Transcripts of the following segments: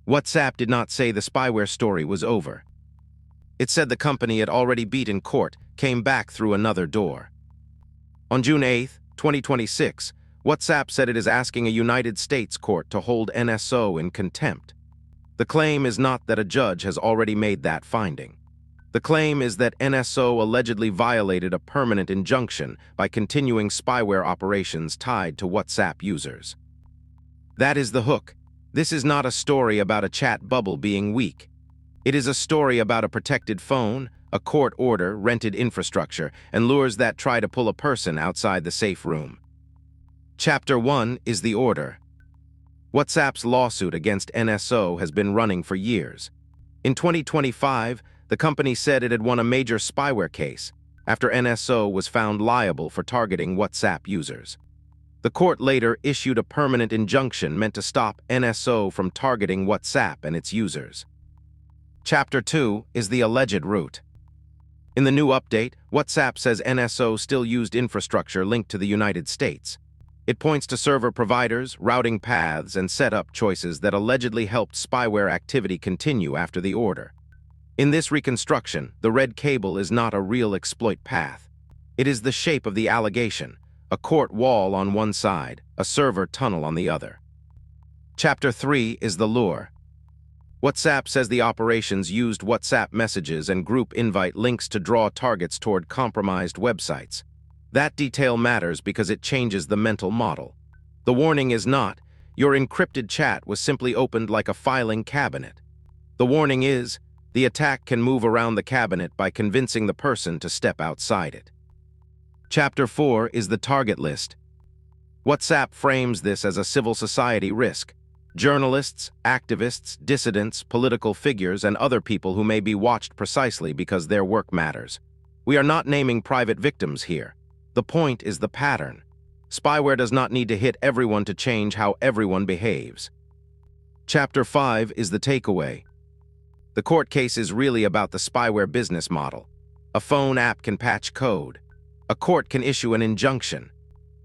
WhatsApp did not say the spyware story was over. It said the company had already beat in court came back through another door. On June 8, 2026, WhatsApp said it is asking a United States court to hold NSO in contempt. The claim is not that a judge has already made that finding. The claim is that NSO allegedly violated a permanent injunction by continuing spyware operations tied to WhatsApp users. That is the hook. This is not a story about a chat bubble being weak. It is a story about a protected phone, a court order, rented infrastructure, and lures that try to pull a person outside the safe room. Chapter 1 is the order. WhatsApp's lawsuit against NSO has been running for years. In 2025, the company said it had won a major spyware case after NSO was found liable for targeting WhatsApp users. The court later issued a permanent injunction meant to stop NSO from targeting WhatsApp and its users. Chapter 2 is the alleged route. In the new update, WhatsApp says NSO still used infrastructure linked to the United States. It points to server providers, routing paths, and setup choices that allegedly helped spyware activity continue after the order. In this reconstruction, the red cable is not a real exploit path. It is the shape of the allegation, a court wall on one side, a server tunnel on the other. Chapter 3 is the lure. WhatsApp says the operations used WhatsApp messages and group invite links to draw targets toward compromised websites. That detail matters because it changes the mental model. The warning is not, your encrypted chat was simply opened like a filing cabinet. The warning is, the attack can move around the cabinet by convincing the person to step outside it. Chapter 4 is the target list. WhatsApp frames this as a civil society risk. Journalists, activists, dissidents, political figures, and other people who may be watched precisely because their work matters. We are not naming private victims here. The point is the pattern. Spyware does not need to hit everyone to change how everyone behaves. Chapter 5 is the takeaway. The court case is really about the spyware business model. A phone app can patch code. A court can issue an injunction.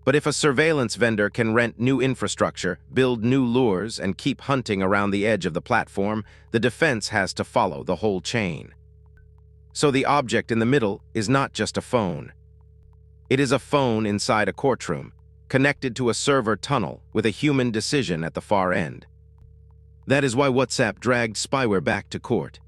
But if a surveillance vendor can rent new infrastructure, build new lures, and keep hunting around the edge of the platform, the defense has to follow the whole chain. So the object in the middle is not just a phone. It is a phone inside a courtroom, connected to a server tunnel with a human decision at the far end. That is why WhatsApp dragged spyware back to court.